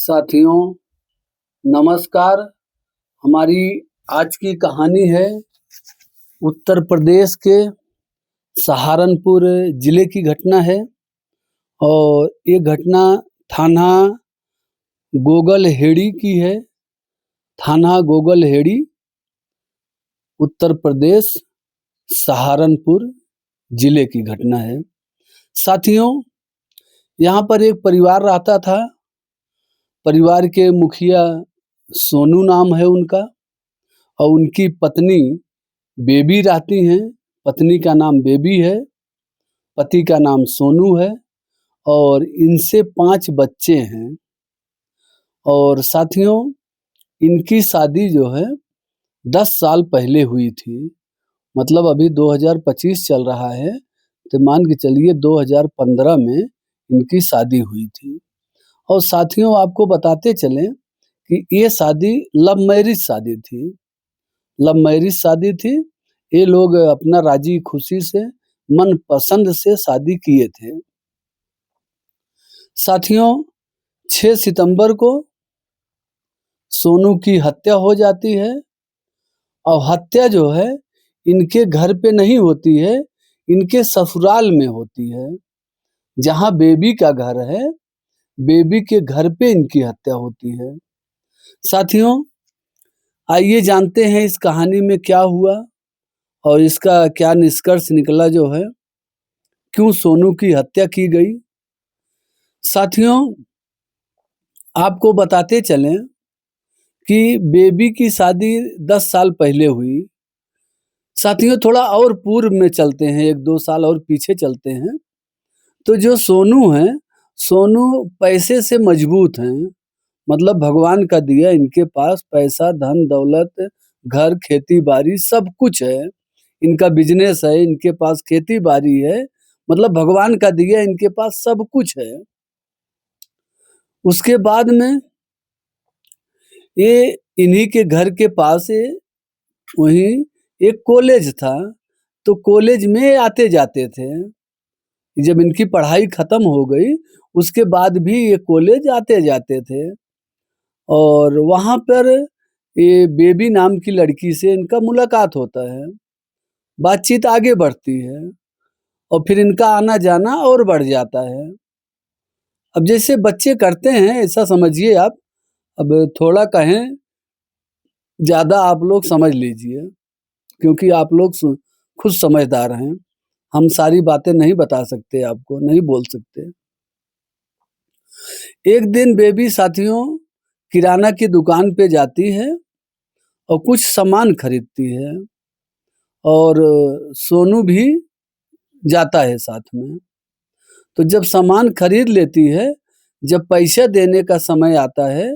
साथियों नमस्कार। हमारी आज की कहानी है उत्तर प्रदेश के सहारनपुर जिले की घटना है और ये घटना थाना गोगलहेड़ी की है। थाना गोगलहेड़ी, उत्तर प्रदेश, सहारनपुर जिले की घटना है। साथियों, यहाँ पर एक परिवार रहता था। परिवार के मुखिया सोनू नाम है उनका और उनकी पत्नी बेबी रहती हैं। पत्नी का नाम बेबी है, पति का नाम सोनू है और इनसे 5 बच्चे हैं। और साथियों, इनकी शादी जो है 10 साल पहले हुई थी। मतलब अभी 2025 चल रहा है, तो मान के चलिए 2015 में इनकी शादी हुई थी। और साथियों, आपको बताते चलें कि ये शादी लव मैरिज शादी थी। लव मैरिज शादी थी। ये लोग अपना राजी खुशी से, मन पसंद से शादी किए थे। साथियों, 6 सितंबर को सोनू की हत्या हो जाती है और हत्या जो है इनके घर पे नहीं होती है, इनके ससुराल में होती है। जहाँ बेबी का घर है, बेबी के घर पे इनकी हत्या होती है। साथियों, आइए जानते हैं इस कहानी में क्या हुआ और इसका क्या निष्कर्ष निकला जो है, क्यों सोनू की हत्या की गई। साथियों, आपको बताते चलें कि बेबी की शादी 10 साल पहले हुई। साथियों, थोड़ा और पूर्व में चलते हैं, 1-2 साल और पीछे चलते हैं। तो जो सोनू हैं, सोनू पैसे से मजबूत हैं। मतलब भगवान का दिया इनके पास पैसा, धन दौलत, घर, खेती बाड़ी सब कुछ है। इनका बिजनेस है, इनके पास खेती बाड़ी है। मतलब भगवान का दिया इनके पास सब कुछ है। उसके बाद में ये इन्हीं के घर के पास वहीं एक कॉलेज था, तो कॉलेज में आते जाते थे। जब इनकी पढ़ाई खत्म हो गई, उसके बाद भी ये कॉलेज आते जाते थे और वहाँ पर ये बेबी नाम की लड़की से इनका मुलाकात होता है। बातचीत आगे बढ़ती है और फिर इनका आना जाना और बढ़ जाता है। अब जैसे बच्चे करते हैं ऐसा समझिए आप। अब थोड़ा कहें, ज़्यादा आप लोग समझ लीजिए, क्योंकि आप लोग खुद समझदार हैं। हम सारी बातें नहीं बता सकते आपको, नहीं बोल सकते। एक दिन बेबी साथियों किराना की दुकान पे जाती है और कुछ सामान खरीदती है और सोनू भी जाता है साथ में। तो जब सामान खरीद लेती है, जब पैसा देने का समय आता है,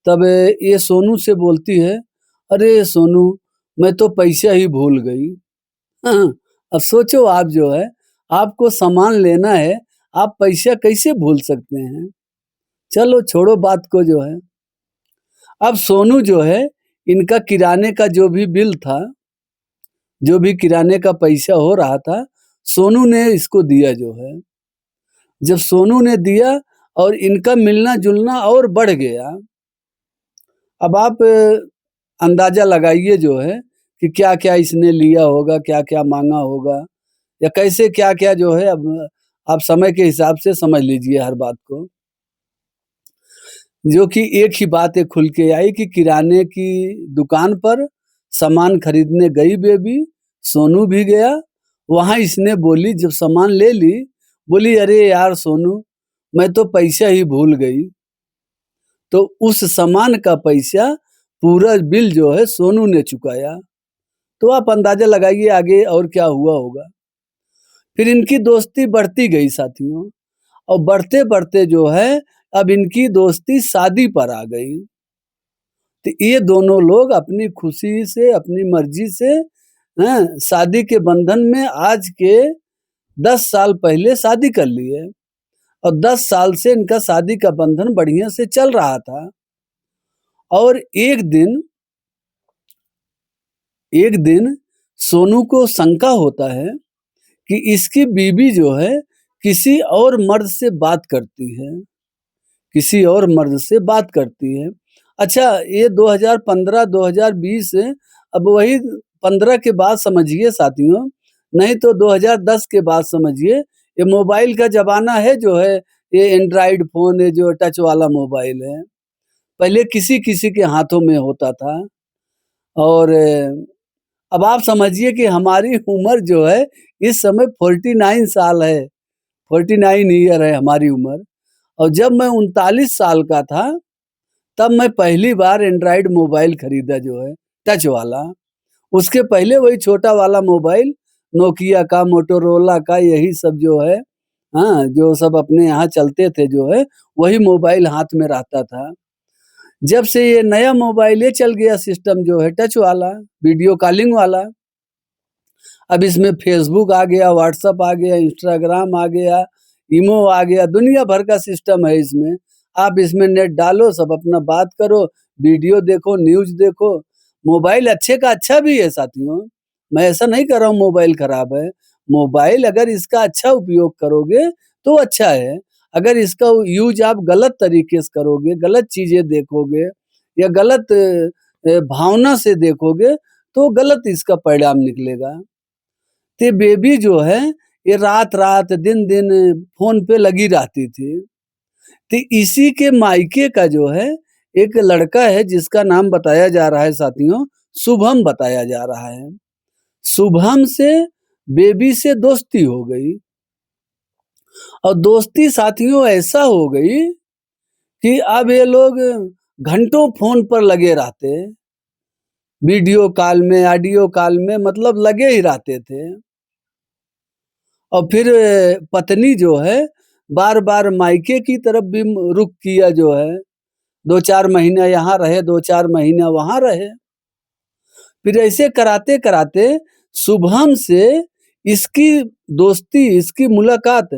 तब ये सोनू से बोलती है, अरे सोनू, मैं तो पैसा ही भूल गई। हाँ, अब सोचो आप जो है, आपको सामान लेना है, आप पैसा कैसे भूल सकते हैं। चलो छोड़ो बात को जो है। अब सोनू जो है, इनका किराने का जो भी बिल था, जो भी किराने का पैसा हो रहा था, सोनू ने इसको दिया जो है। जब सोनू ने दिया और इनका मिलना जुलना और बढ़ गया। अब आप अंदाजा लगाइए जो है कि क्या क्या इसने लिया होगा, क्या क्या मांगा होगा या कैसे क्या क्या जो है। अब आप समय के हिसाब से समझ लीजिए हर बात को। जो कि एक ही बात खुल के आई कि किराने की दुकान पर सामान खरीदने गई बेबी, सोनू भी गया। वहाँ इसने बोली, जब सामान ले ली, बोली, अरे यार सोनू, मैं तो पैसा ही भूल गई। तो उस सामान का पैसा पूरा बिल जो है सोनू ने चुकाया। तो आप अंदाजा लगाइए आगे और क्या हुआ होगा। फिर इनकी दोस्ती बढ़ती गई साथियों, और बढ़ते बढ़ते जो है अब इनकी दोस्ती शादी पर आ गई। तो ये दोनों लोग अपनी खुशी से, अपनी मर्जी से शादी के बंधन में आज के 10 साल पहले शादी कर लिए और 10 साल से इनका शादी का बंधन बढ़िया से चल रहा था। और एक दिन सोनू को शंका होता है कि इसकी बीवी जो है किसी और मर्द से बात करती है, किसी और मर्द से बात करती है। अच्छा, ये 2015-2020 अब वही 15 के बाद समझिए साथियों, नहीं तो 2010 के बाद समझिए, ये मोबाइल का ज़माना है जो है, ये एंड्रॉइड फ़ोन है जो टच वाला मोबाइल है। पहले किसी-किसी के हाथों में होता था और अब आप समझिए कि हमारी उम्र जो है इस समय 49 साल है, 49 ईयर है हमारी उम्र और जब मैं 39 साल का था, तब मैं पहली बार एंड्रॉइड मोबाइल खरीदा जो है, टच वाला। उसके पहले वही छोटा वाला मोबाइल, नोकिया का, मोटोरोला का यही सब जो है, हाँ, जो सब अपने यहाँ चलते थे जो है, वही मोबाइल हाथ में रहता था। जब से ये नया मोबाइल ये चल गया सिस्टम जो है टच वाला, वीडियो कॉलिंग वाला, अब इसमें फ़ेसबुक आ गया, व्हाट्सएप आ गया, इंस्टाग्राम आ गया, इमो आ गया, दुनिया भर का सिस्टम है इसमें। आप इसमें नेट डालो, सब अपना बात करो, वीडियो देखो, न्यूज़ देखो। मोबाइल अच्छे का अच्छा भी है साथियों, मैं ऐसा नहीं कह रहा हूँ मोबाइल खराब है। मोबाइल अगर इसका अच्छा उपयोग करोगे तो अच्छा है, अगर इसका यूज़ आप गलत तरीके से करोगे, गलत चीज़ें देखोगे या गलत भावना से देखोगे, तो गलत इसका परिणाम निकलेगा। ते बेबी जो है ये रात-रात, दिन-दिन फ़ोन पे लगी रहती थी। तो इसी के मायके का जो है एक लड़का है जिसका नाम बताया जा रहा है साथियों, शुभम बताया जा रहा है। शुभम से बेबी से दोस्ती हो गई और दोस्ती साथियों ऐसा हो गई कि अब ये लोग घंटों फ़ोन पर लगे रहते, वीडियो कॉल में, ऑडियो कॉल में मतलब लगे ही रहते थे। और फिर पत्नी जो है बार-बार मायके की तरफ भी रुख किया जो है, 2-4 महीना यहाँ रहे, 2-4 महीना वहाँ रहे। फिर ऐसे कराते-कराते शुभम से इसकी दोस्ती, इसकी मुलाकात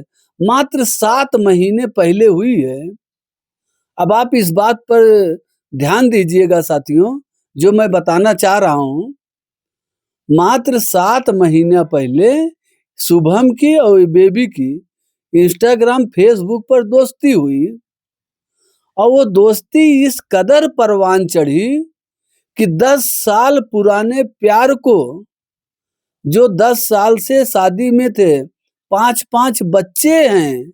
मात्र 7 महीने पहले हुई है। अब आप इस बात पर ध्यान दीजिएगा साथियों, जो मैं बताना चाह रहा हूँ, मात्र 7 महीना पहले शुभम की और बेबी की इंस्टाग्राम, फेसबुक पर दोस्ती हुई और वो दोस्ती इस कदर परवान चढ़ी कि 10 साल पुराने प्यार को, जो 10 साल से शादी में थे, 5-5 बच्चे हैं,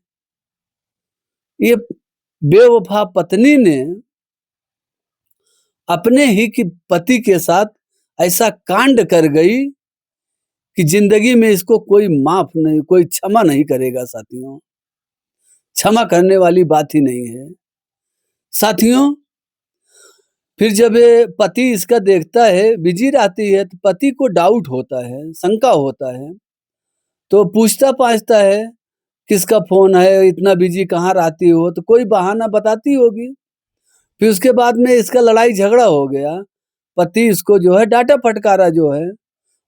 ये बेवफा पत्नी ने अपने ही की पति के साथ ऐसा कांड कर गई कि जिंदगी में इसको कोई माफ नहीं, कोई क्षमा नहीं करेगा साथियों। क्षमा करने वाली बात ही नहीं है। साथियों, फिर जब ये पति इसका देखता है, बिजी रहती है, तो पति को डाउट होता है, शंका होता है, तो पूछता-पाछता है, किसका फ़ोन है, इतना बिजी कहाँ रहती हो? तो कोई बहाना बताती होगी। फिर उसके बाद में इसका लड़ाई-झगड़ा हो गया। पति इसको जो है डाँटा-फटकारा जो है,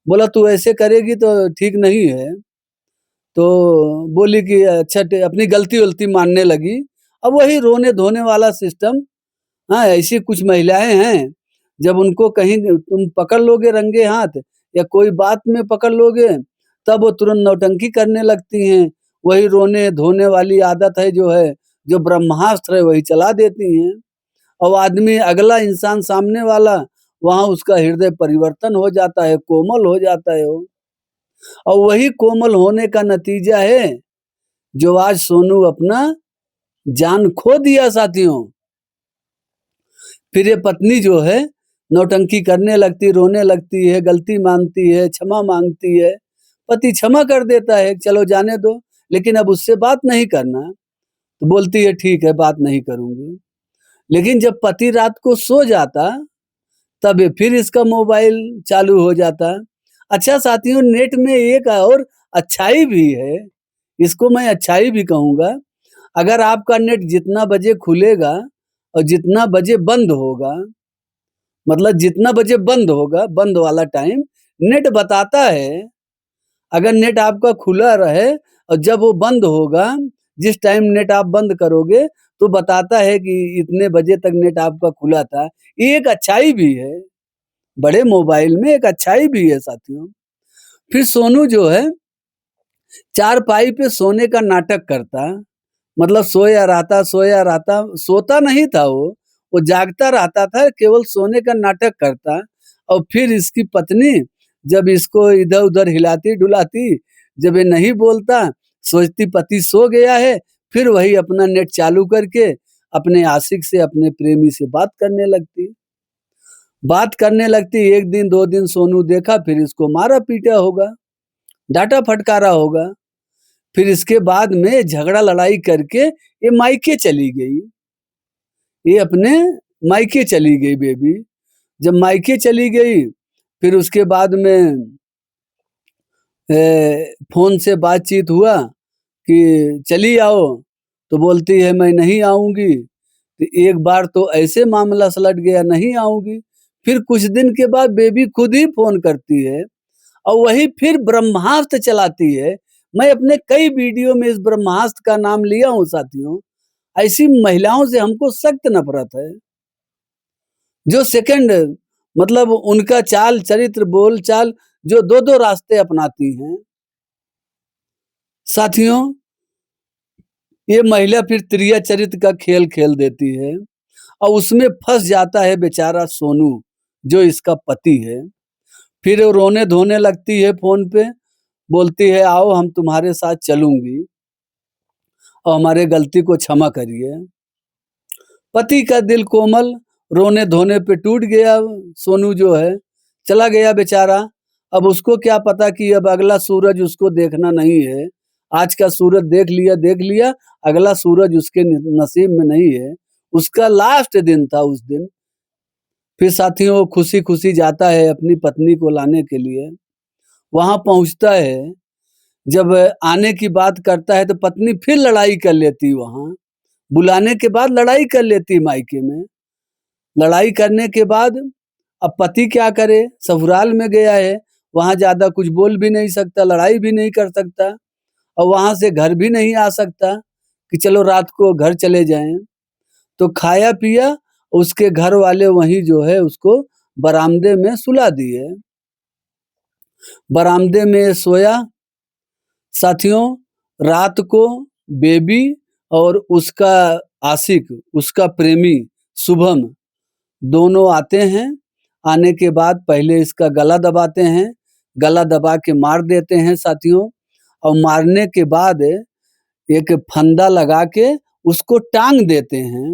बोला तू ऐसे करेगी तो ठीक नहीं है। तो बोली कि अच्छा अपनी गलती-वलती मानने लगी। अब वही रोने-धोने वाला सिस्टम। हाँ, ऐसी कुछ महिलाएँ हैं, जब उनको कहीं तुम पकड़ लोगे रंगे हाथ या कोई बात में पकड़ लोगे, तब वो तुरंत नौटंकी करने लगती हैं। वही रोने-धोने वाली आदत है जो है, जो ब्रह्मास्त्र है वही चला देती हैं। और आदमी अगला इंसान सामने वाला, वहाँ उसका हृदय परिवर्तन हो जाता है, कोमल हो जाता है वो। और वही कोमल होने का नतीजा है, जो आज सोनू अपना जान खो दिया साथियों। फिर ये पत्नी जो है नौटंकी करने लगती, रोने लगती है, गलती मानती है, क्षमा मांगती है। पति क्षमा कर देता है, चलो जाने दो, लेकिन अब उससे बात नहीं करना। तो बोलती है ठीक है, बात नहीं करूँगी। लेकिन जब पति रात को सो जाता, तब ये फिर इसका मोबाइल चालू हो जाता। अच्छा साथियों, नेट में एक और अच्छाई भी है, इसको मैं अच्छाई भी कहूँगा। अगर आपका नेट जितना बजे खुलेगा और जितना बजे बंद होगा, मतलब जितना बजे बंद होगा, बंद वाला टाइम नेट बताता है। अगर नेट आपका खुला रहे और जब वो बंद होगा, जिस टाइम नेट आप बंद करोगे, तो बताता है कि इतने बजे तक नेट आपका खुला था। ये एक अच्छाई भी है, बड़े मोबाइल में एक अच्छाई भी है साथियों। फिर सोनू जो है चारपाई पे सोने का नाटक करता, मतलब सोया रहता, सोता नहीं था वो जागता रहता था, केवल सोने का नाटक करता। और फिर इसकी पत्नी जब इसको इधर-उधर हिलाती-डुलाती, जब ये नहीं बोलता, सोचती पति सो गया है, फिर वही अपना नेट चालू करके अपने आशिक से, अपने प्रेमी से बात करने लगती। 1 दिन 2 दिन सोनू देखा, फिर इसको मारा-पीटा होगा, डाँटा-फटकारा होगा। फिर इसके बाद में झगड़ा लड़ाई करके ये मायके चली गई। ये अपने मायके चली गई बेबी। जब मायके चली गई, फिर उसके बाद में फ़ोन से बातचीत हुआ कि चली आओ, तो बोलती है मैं नहीं आऊँगी। तो एक बार तो ऐसे मामला सलट गया, नहीं आऊँगी। फिर कुछ दिन के बाद बेबी खुद ही फ़ोन करती है और वही फिर ब्रह्मास्त्र चलाती है। मैं अपने कई वीडियो में इस ब्रह्मास्त्र का नाम लिया हूँ साथियों। ऐसी महिलाओं से हमको सख्त नफ़रत है, जो सेकंड मतलब उनका चाल, चरित्र, बोल-चाल जो 2-2 रास्ते अपनाती हैं। साथियों, ये महिला फिर त्रिया चरित्र का खेल खेल देती है और उसमें फँस जाता है बेचारा सोनू, जो इसका पति है। फिर वो रोने-धोने लगती है फ़ोन पे, बोलती है आओ हम तुम्हारे साथ चलूँगी और हमारे गलती को क्षमा करिए। पति का दिल कोमल रोने-धोने पे टूट गया, सोनू जो है, चला गया बेचारा। अब उसको क्या पता कि अब अगला सूरज उसको देखना नहीं है। आज का सूरज देख लिया, अगला सूरज उसके नसीब में नहीं है। उसका लास्ट दिन था उस दिन। फिर साथियों वो खुशी-खुशी जाता है अपनी पत्नी को लाने के लिए। वहाँ पहुँचता है, जब आने की बात करता है तो पत्नी फिर लड़ाई कर लेती वहाँ। बुलाने के बाद लड़ाई कर लेती मायके में। लड़ाई करने के बाद अब पति क्या करे? ससुराल में गया है, वहाँ ज़्यादा कुछ बोल भी नहीं सकता, लड़ाई भी नहीं कर सकता और वहाँ से घर भी नहीं आ सकता कि चलो रात को घर चले जाएँ। तो खाया-पिया, उसके घर वाले वहीं जो है उसको बरामदे में सुला दिए। बरामदे में सोया। साथियों, रात को बेबी और उसका आशिक, उसका प्रेमी शुभम दोनों आते हैं। आने के बाद पहले इसका गला दबाते हैं, गला दबा के मार देते हैं साथियों और मारने के बाद एक फंदा लगा के उसको टांग देते हैं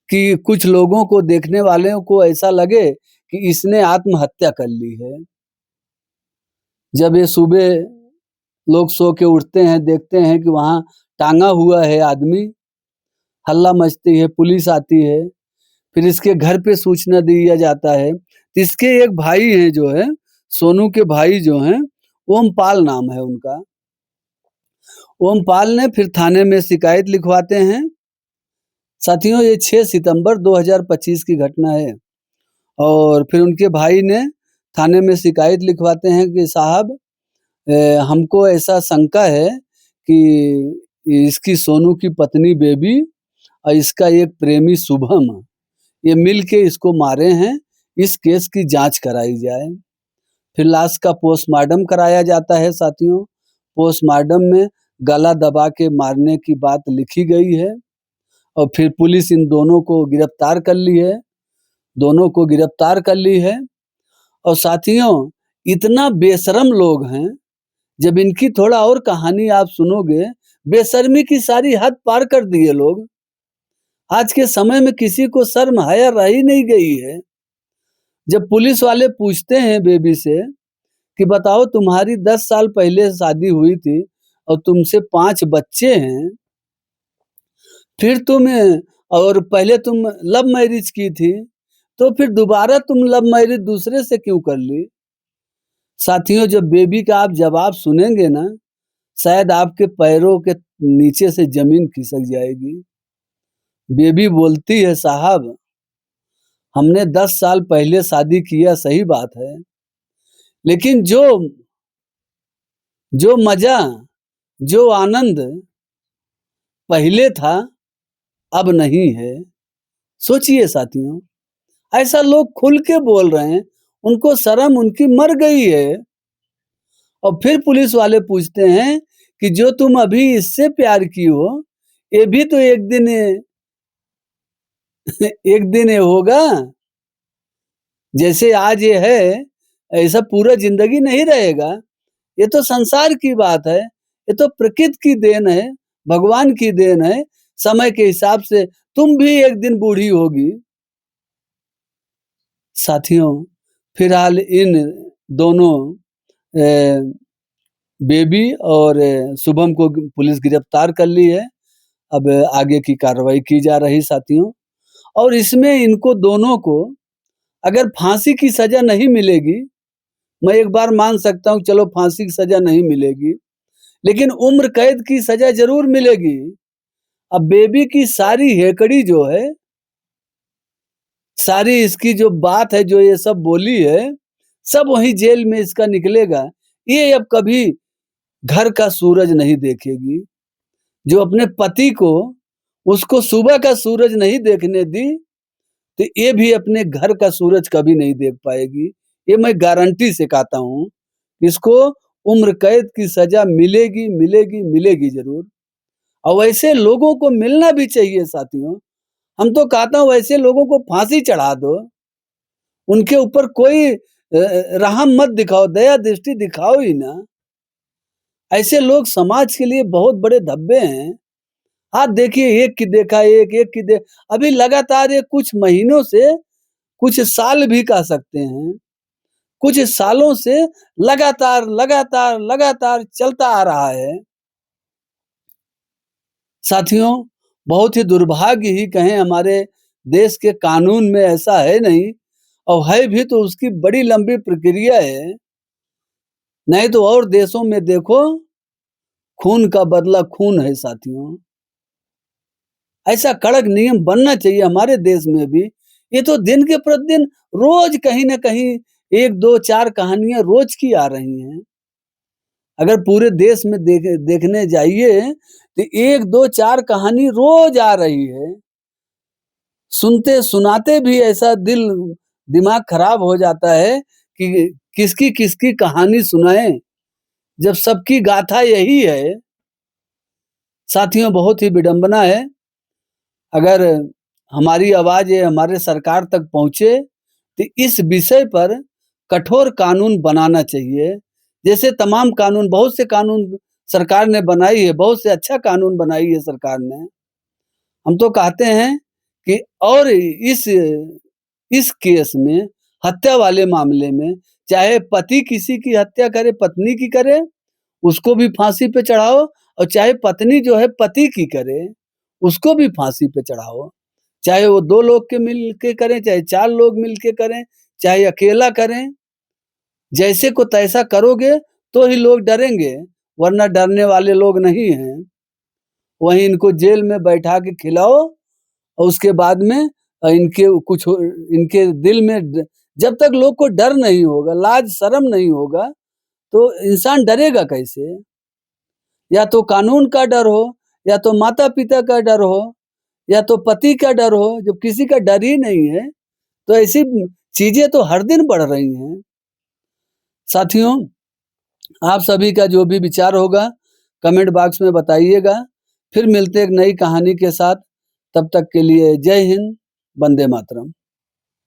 कि कुछ लोगों को, देखने वालों को ऐसा लगे कि इसने आत्महत्या कर ली है। जब ये सुबह लोग सो के उठते हैं, देखते हैं कि वहाँ टांगा हुआ है आदमी, हल्ला मचती है, पुलिस आती है। फिर इसके घर पे सूचना दिया जाता है। तो इसके एक भाई हैं जो है, सोनू के भाई जो हैं, ओमपाल नाम है उनका। ओमपाल ने फिर थाने में शिकायत लिखवाते हैं। साथियों, ये 6 सितंबर 2025 की घटना है और फिर उनके भाई ने थाने में शिकायत लिखवाते हैं कि साहब हमको ऐसा शंका है कि इसकी, सोनू की पत्नी बेबी और इसका एक प्रेमी शुभम, ये मिल के इसको मारे हैं। इस केस की जांच कराई जाए। फिर लाश का पोस्टमार्टम कराया जाता है साथियों। पोस्टमार्टम में गला दबा के मारने की बात लिखी गई है और फिर पुलिस इन दोनों को गिरफ्तार कर ली है। दोनों को गिरफ्तार कर ली है और साथियों, इतना बेशर्म लोग हैं, जब इनकी थोड़ा और कहानी आप सुनोगे, बेशर्मी की सारी हद पार कर दिए लोग। आज के समय में किसी को शर्म हया रह ही नहीं गई है। जब पुलिस वाले पूछते हैं बेबी से कि बताओ तुम्हारी 10 साल पहले शादी हुई थी और तुमसे 5 बच्चे हैं, फिर और पहले तुम लव मैरिज की थी, तो फिर दोबारा तुम लव मैरिज दूसरे से क्यों कर ली? साथियों, जब बेबी का आप जवाब सुनेंगे ना, शायद आपके पैरों के नीचे से जमीन खिसक जाएगी। बेबी बोलती है, साहब हमने 10 साल पहले शादी किया, सही बात है, लेकिन जो मजा, जो आनंद पहले था, अब नहीं है। सोचिए साथियों, ऐसा लोग खुल के बोल रहे हैं, उनको शर्म उनकी मर गई है। और फिर पुलिस वाले पूछते हैं कि जो तुम अभी इससे प्यार की हो, ये भी तो एक दिन एक दिन ये होगा। जैसे आज ये है, ऐसा पूरा जिंदगी नहीं रहेगा। ये तो संसार की बात है, ये तो प्रकृति की देन है, भगवान की देन है। समय के हिसाब से तुम भी एक दिन बूढ़ी होगी। साथियों, फिलहाल इन दोनों बेबी और शुभम को पुलिस गिरफ्तार कर ली है। अब आगे की कार्रवाई की जा रही साथियों। और इसमें इनको दोनों को अगर फांसी की सजा नहीं मिलेगी, मैं एक बार मान सकता हूँ चलो फांसी की सजा नहीं मिलेगी, लेकिन उम्र कैद की सजा जरूर मिलेगी। अब बेबी की सारी हेकड़ी जो है, सारी इसकी जो बात है, जो ये सब बोली है, सब वही जेल में इसका निकलेगा। ये अब कभी घर का सूरज नहीं देखेगी। जो अपने पति को, उसको सुबह का सूरज नहीं देखने दी, तो ये भी अपने घर का सूरज कभी नहीं देख पाएगी। ये मैं गारंटी से कहता हूँ, इसको उम्र कैद की सजा मिलेगी, मिलेगी, मिलेगी जरूर। और वैसे लोगों को मिलना भी चाहिए साथियों। हम तो कहता हूँ वैसे लोगों को फांसी चढ़ा दो, उनके ऊपर कोई रहम मत दिखाओ, दया दृष्टि दिखाओ ही ना। ऐसे लोग समाज के लिए बहुत बड़े धब्बे हैं। आप देखिए, एक की देखा एक की अभी लगातार ये कुछ महीनों से, कुछ साल भी कह सकते हैं, कुछ सालों से लगातार लगातार लगातार चलता आ रहा है। साथियों, बहुत ही दुर्भाग्य ही कहें, हमारे देश के कानून में ऐसा है नहीं, और है भी तो उसकी बड़ी लंबी प्रक्रिया है। नहीं तो और देशों में देखो, खून का बदला खून है साथियों। ऐसा कड़क नियम बनना चाहिए हमारे देश में भी। ये तो दिन के प्रतिदिन रोज कहीं न कहीं 1, 2, 4 कहानियाँ रोज की आ रही हैं। अगर पूरे देश में देखने जाइए, तो 1, 2, 4 कहानी रोज आ रही है। सुनते सुनाते भी ऐसा दिमाग खराब हो जाता है कि किसकी किसकी कहानी सुनाएं, जब सबकी गाथा यही है। साथियों, बहुत ही विडंबना है। अगर हमारी आवाज ये हमारे सरकार तक पहुंचे, तो इस विषय पर कठोर कानून बनाना चाहिए। जैसे तमाम कानून, बहुत से कानून सरकार ने बनाई है, बहुत से अच्छा कानून बनाई है सरकार ने। हम तो कहते हैं कि और इस केस में, हत्या वाले मामले में, चाहे पति किसी की हत्या करे, पत्नी की करे, उसको भी फांसी पे चढ़ाओ, और चाहे पत्नी जो है पति की करे, उसको भी फांसी पे चढ़ाओ। चाहे वो 2 लोग के मिल के करें, चाहे 4 लोग मिल के करें, चाहे अकेला करें। जैसे को तैसा करोगे तो ही लोग डरेंगे, वरना डरने वाले लोग नहीं हैं। वहीं इनको जेल में बैठा के खिलाओ, और उसके बाद में इनके दिल में जब तक लोग को डर नहीं होगा, लाज शर्म नहीं होगा, तो इंसान डरेगा कैसे? या तो कानून का डर हो, या तो माता-पिता का डर हो, या तो पति का डर हो। जब किसी का डर ही नहीं है, तो ऐसी चीजें तो हर दिन बढ़ रही हैं। साथियों, आप सभी का जो भी विचार होगा कमेंट बॉक्स में बताइएगा। फिर मिलते हैं एक नई कहानी के साथ। तब तक के लिए जय हिंद, वंदे मातरम।